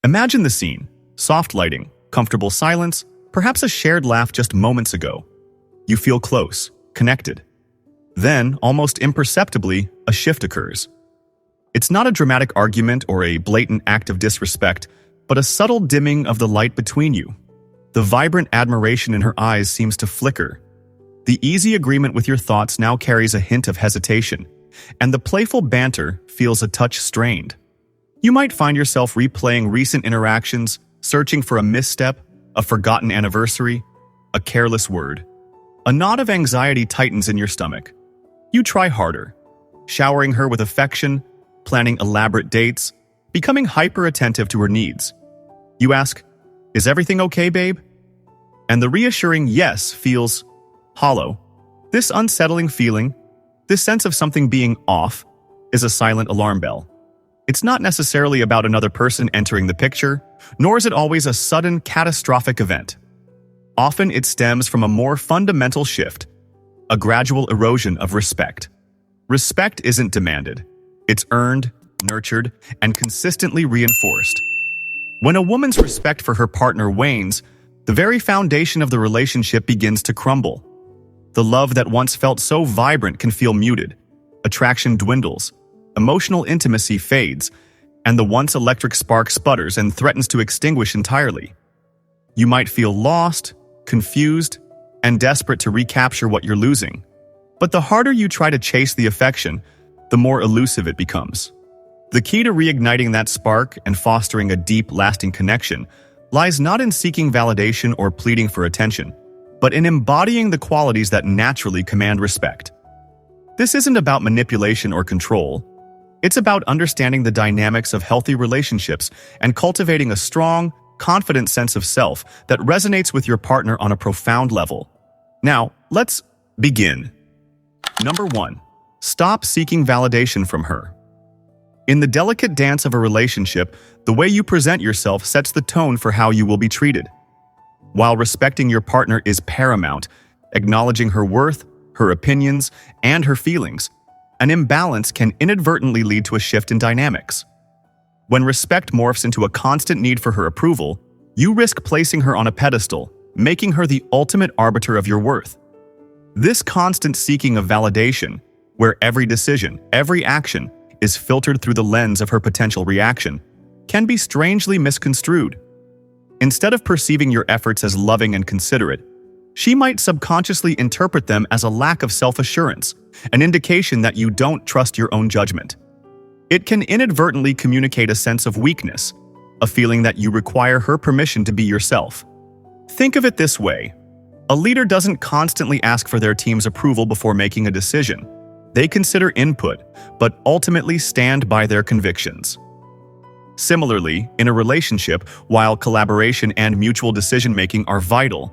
Imagine the scene: soft lighting, comfortable silence, perhaps a shared laugh just moments ago. You feel close, connected. Then, almost imperceptibly, a shift occurs. It's not a dramatic argument or a blatant act of disrespect, but a subtle dimming of the light between you. The vibrant admiration in her eyes seems to flicker. The easy agreement with your thoughts now carries a hint of hesitation, and the playful banter feels a touch strained. You might find yourself replaying recent interactions, searching for a misstep, a forgotten anniversary, a careless word. A knot of anxiety tightens in your stomach. You try harder, showering her with affection, planning elaborate dates, becoming hyper-attentive to her needs. You ask, "Is everything okay, babe?" And the reassuring yes feels hollow. This unsettling feeling, this sense of something being off, is a silent alarm bell. It's not necessarily about another person entering the picture, nor is it always a sudden, catastrophic event. Often it stems from a more fundamental shift, a gradual erosion of respect. Respect isn't demanded. It's earned, nurtured, and consistently reinforced. When a woman's respect for her partner wanes, the very foundation of the relationship begins to crumble. The love that once felt so vibrant can feel muted. Attraction dwindles, emotional intimacy fades, and the once electric spark sputters and threatens to extinguish entirely. You might feel lost, confused, and desperate to recapture what you're losing. But the harder you try to chase the affection, the more elusive it becomes. The key to reigniting that spark and fostering a deep, lasting connection lies not in seeking validation or pleading for attention, but in embodying the qualities that naturally command respect. This isn't about manipulation or control. It's about understanding the dynamics of healthy relationships and cultivating a strong, confident sense of self that resonates with your partner on a profound level. Now, let's begin. Number 1. Stop seeking validation from her. In the delicate dance of a relationship, the way you present yourself sets the tone for how you will be treated. While respecting your partner is paramount, acknowledging her worth, her opinions, and her feelings, an imbalance can inadvertently lead to a shift in dynamics. When respect morphs into a constant need for her approval, you risk placing her on a pedestal, making her the ultimate arbiter of your worth. This constant seeking of validation, where every decision, every action, is filtered through the lens of her potential reaction, can be strangely misconstrued. Instead of perceiving your efforts as loving and considerate, she might subconsciously interpret them as a lack of self-assurance, an indication that you don't trust your own judgment. It can inadvertently communicate a sense of weakness, a feeling that you require her permission to be yourself. Think of it this way: a leader doesn't constantly ask for their team's approval before making a decision. They consider input, but ultimately stand by their convictions. Similarly, in a relationship, while collaboration and mutual decision-making are vital,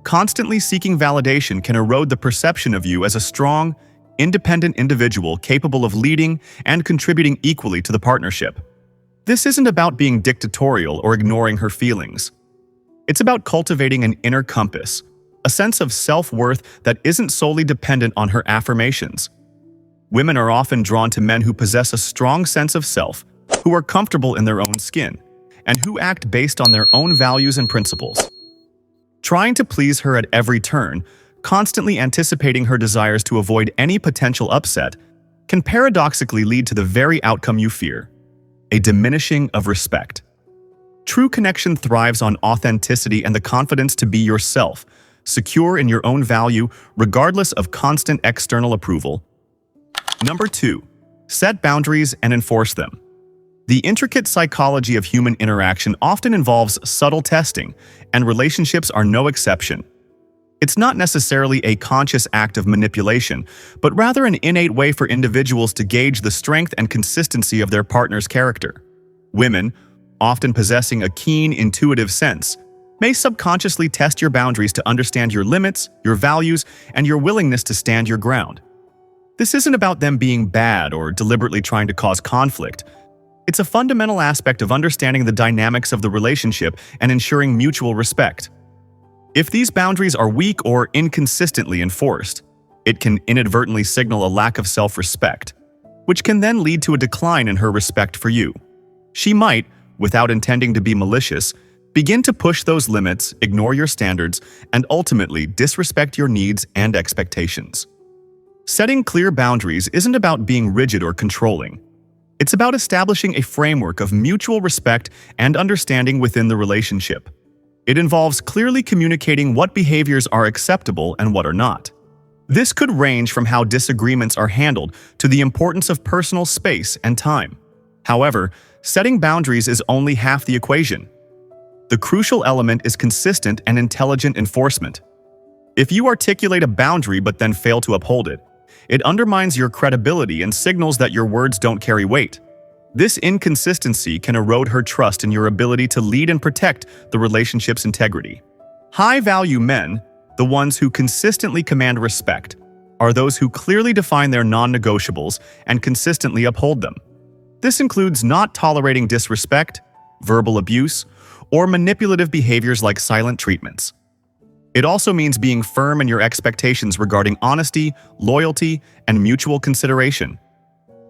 constantly seeking validation can erode the perception of you as a strong, independent individual capable of leading and contributing equally to the partnership. This isn't about being dictatorial or ignoring her feelings. It's about cultivating an inner compass, a sense of self-worth that isn't solely dependent on her affirmations. Women are often drawn to men who possess a strong sense of self, who are comfortable in their own skin, and who act based on their own values and principles. Trying to please her at every turn, constantly anticipating her desires to avoid any potential upset, can paradoxically lead to the very outcome you fear: a diminishing of respect. True connection thrives on authenticity and the confidence to be yourself, secure in your own value regardless of constant external approval. Number 2. Set boundaries and enforce them. The intricate psychology of human interaction often involves subtle testing, and relationships are no exception. It's not necessarily a conscious act of manipulation, but rather an innate way for individuals to gauge the strength and consistency of their partner's character. Women, often possessing a keen, intuitive sense, may subconsciously test your boundaries to understand your limits, your values, and your willingness to stand your ground. This isn't about them being bad or deliberately trying to cause conflict. It's a fundamental aspect of understanding the dynamics of the relationship and ensuring mutual respect. If these boundaries are weak or inconsistently enforced, it can inadvertently signal a lack of self-respect, which can then lead to a decline in her respect for you. She might, without intending to be malicious, begin to push those limits, ignore your standards, and ultimately disrespect your needs and expectations. Setting clear boundaries isn't about being rigid or controlling. It's about establishing a framework of mutual respect and understanding within the relationship. It involves clearly communicating what behaviors are acceptable and what are not. This could range from how disagreements are handled to the importance of personal space and time. However, setting boundaries is only half the equation. The crucial element is consistent and intelligent enforcement. If you articulate a boundary but then fail to uphold it, it undermines your credibility and signals that your words don't carry weight. This inconsistency can erode her trust in your ability to lead and protect the relationship's integrity. High-value men, the ones who consistently command respect, are those who clearly define their non-negotiables and consistently uphold them. This includes not tolerating disrespect, verbal abuse, or manipulative behaviors like silent treatments. It also means being firm in your expectations regarding honesty, loyalty, and mutual consideration.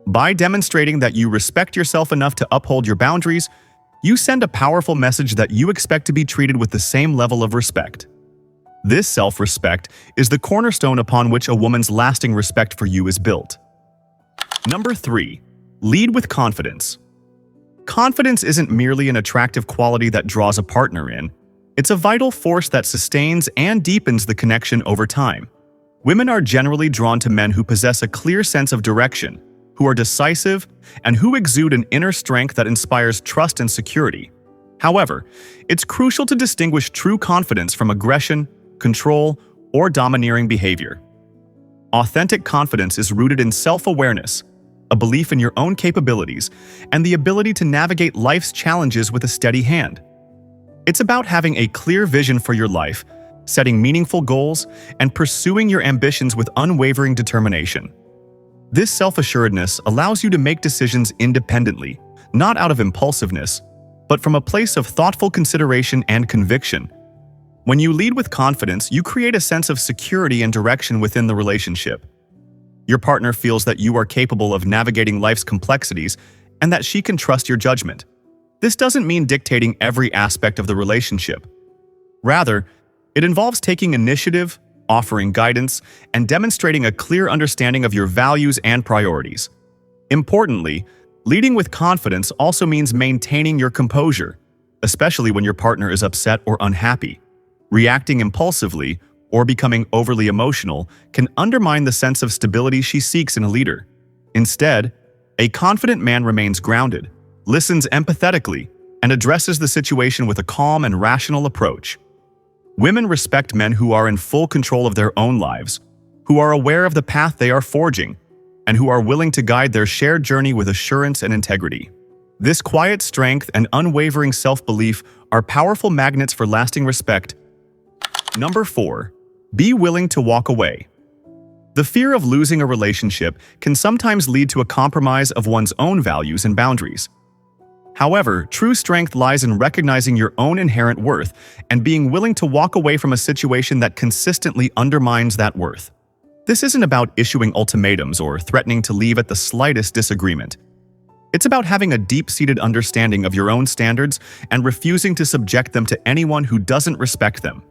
By demonstrating that you respect yourself enough to uphold your boundaries, you send a powerful message that you expect to be treated with the same level of respect. This self-respect is the cornerstone upon which a woman's lasting respect for you is built. Number 3. Lead with confidence. Confidence isn't merely an attractive quality that draws a partner in. It's a vital force that sustains and deepens the connection over time. Women are generally drawn to men who possess a clear sense of direction, who are decisive, and who exude an inner strength that inspires trust and security. However, it's crucial to distinguish true confidence from aggression, control, or domineering behavior. Authentic confidence is rooted in self-awareness, a belief in your own capabilities, and the ability to navigate life's challenges with a steady hand. It's about having a clear vision for your life, setting meaningful goals, and pursuing your ambitions with unwavering determination. This self-assuredness allows you to make decisions independently, not out of impulsiveness, but from a place of thoughtful consideration and conviction. When you lead with confidence, you create a sense of security and direction within the relationship. Your partner feels that you are capable of navigating life's complexities and that she can trust your judgment. This doesn't mean dictating every aspect of the relationship. Rather, it involves taking initiative, offering guidance, and demonstrating a clear understanding of your values and priorities. Importantly, leading with confidence also means maintaining your composure, especially when your partner is upset or unhappy. Reacting impulsively or becoming overly emotional can undermine the sense of stability she seeks in a leader. Instead, a confident man remains grounded, listens empathetically, and addresses the situation with a calm and rational approach. Women respect men who are in full control of their own lives, who are aware of the path they are forging, and who are willing to guide their shared journey with assurance and integrity. This quiet strength and unwavering self-belief are powerful magnets for lasting respect. Number 4. Be willing to walk away. The fear of losing a relationship can sometimes lead to a compromise of one's own values and boundaries. However, true strength lies in recognizing your own inherent worth and being willing to walk away from a situation that consistently undermines that worth. This isn't about issuing ultimatums or threatening to leave at the slightest disagreement. It's about having a deep-seated understanding of your own standards and refusing to subject them to anyone who doesn't respect them.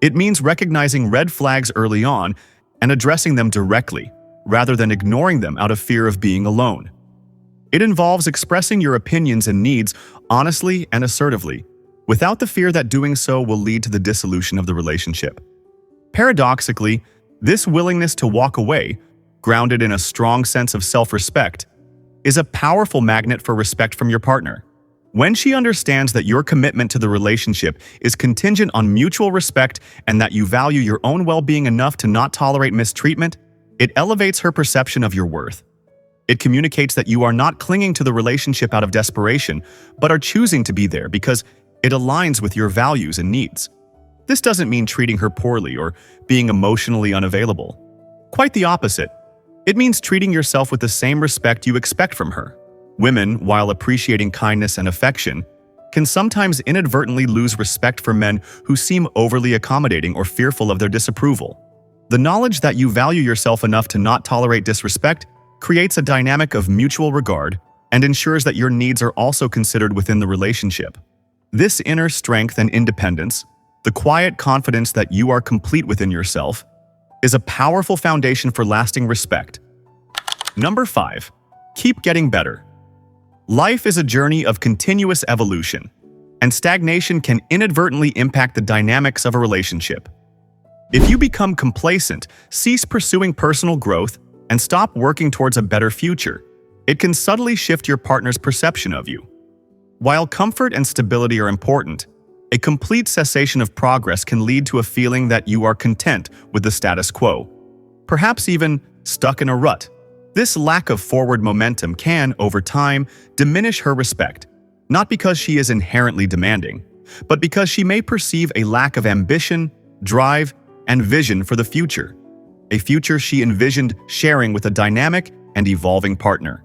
It means recognizing red flags early on and addressing them directly, rather than ignoring them out of fear of being alone. It involves expressing your opinions and needs honestly and assertively, without the fear that doing so will lead to the dissolution of the relationship. Paradoxically, this willingness to walk away, grounded in a strong sense of self-respect, is a powerful magnet for respect from your partner. When she understands that your commitment to the relationship is contingent on mutual respect and that you value your own well-being enough to not tolerate mistreatment, it elevates her perception of your worth. It communicates that you are not clinging to the relationship out of desperation, but are choosing to be there because it aligns with your values and needs. This doesn't mean treating her poorly or being emotionally unavailable. Quite the opposite. It means treating yourself with the same respect you expect from her. Women, while appreciating kindness and affection, can sometimes inadvertently lose respect for men who seem overly accommodating or fearful of their disapproval. The knowledge that you value yourself enough to not tolerate disrespect creates a dynamic of mutual regard and ensures that your needs are also considered within the relationship. This inner strength and independence, the quiet confidence that you are complete within yourself, is a powerful foundation for lasting respect. Number 5. Keep getting better. Life is a journey of continuous evolution, and stagnation can inadvertently impact the dynamics of a relationship. If you become complacent, cease pursuing personal growth, and stop working towards a better future, it can subtly shift your partner's perception of you. While comfort and stability are important, a complete cessation of progress can lead to a feeling that you are content with the status quo, perhaps even stuck in a rut. This lack of forward momentum can, over time, diminish her respect, not because she is inherently demanding, but because she may perceive a lack of ambition, drive, and vision for the future, a future she envisioned sharing with a dynamic and evolving partner.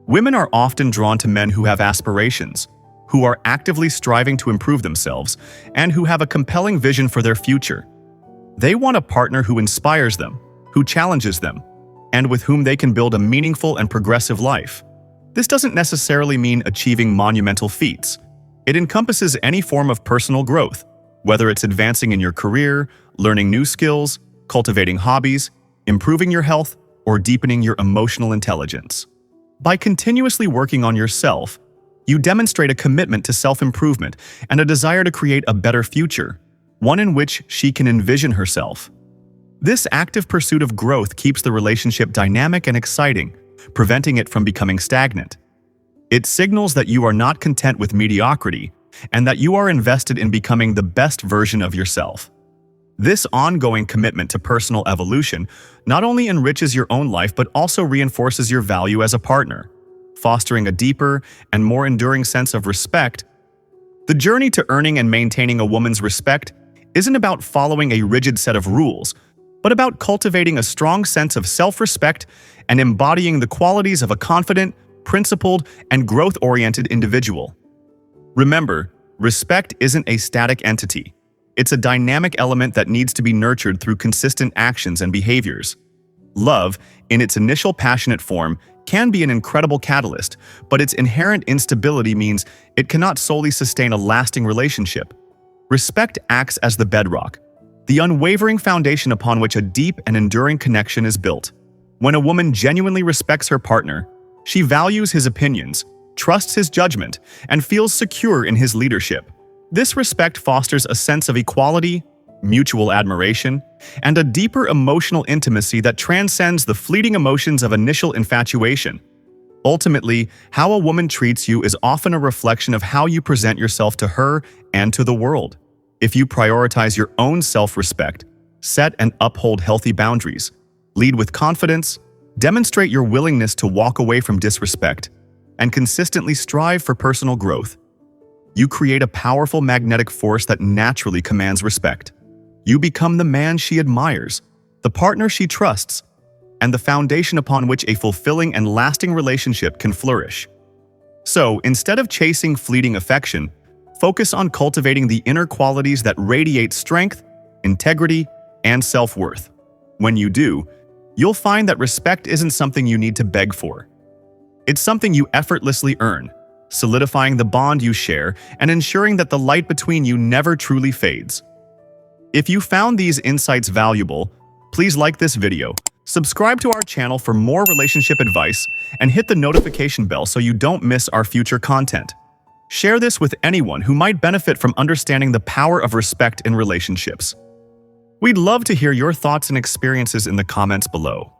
Women are often drawn to men who have aspirations, who are actively striving to improve themselves, and who have a compelling vision for their future. They want a partner who inspires them, who challenges them, and with whom they can build a meaningful and progressive life. This doesn't necessarily mean achieving monumental feats. It encompasses any form of personal growth, whether it's advancing in your career, learning new skills, cultivating hobbies, improving your health, or deepening your emotional intelligence. By continuously working on yourself, you demonstrate a commitment to self-improvement and a desire to create a better future, one in which she can envision herself. This active pursuit of growth keeps the relationship dynamic and exciting, preventing it from becoming stagnant. It signals that you are not content with mediocrity and that you are invested in becoming the best version of yourself. This ongoing commitment to personal evolution not only enriches your own life but also reinforces your value as a partner, fostering a deeper and more enduring sense of respect. The journey to earning and maintaining a woman's respect isn't about following a rigid set of rules, but about cultivating a strong sense of self-respect and embodying the qualities of a confident, principled, and growth-oriented individual. Remember, respect isn't a static entity. It's a dynamic element that needs to be nurtured through consistent actions and behaviors. Love, in its initial passionate form, can be an incredible catalyst, but its inherent instability means it cannot solely sustain a lasting relationship. Respect acts as the bedrock, the unwavering foundation upon which a deep and enduring connection is built. When a woman genuinely respects her partner, she values his opinions, trusts his judgment, and feels secure in his leadership. This respect fosters a sense of equality, mutual admiration, and a deeper emotional intimacy that transcends the fleeting emotions of initial infatuation. Ultimately, how a woman treats you is often a reflection of how you present yourself to her and to the world. If you prioritize your own self-respect, set and uphold healthy boundaries, lead with confidence, demonstrate your willingness to walk away from disrespect, and consistently strive for personal growth, you create a powerful magnetic force that naturally commands respect. You become the man she admires, the partner she trusts, and the foundation upon which a fulfilling and lasting relationship can flourish. So, instead of chasing fleeting affection, focus on cultivating the inner qualities that radiate strength, integrity, and self-worth. When you do, you'll find that respect isn't something you need to beg for. It's something you effortlessly earn, solidifying the bond you share and ensuring that the light between you never truly fades. If you found these insights valuable, please like this video, subscribe to our channel for more relationship advice, and hit the notification bell so you don't miss our future content. Share this with anyone who might benefit from understanding the power of respect in relationships. We'd love to hear your thoughts and experiences in the comments below.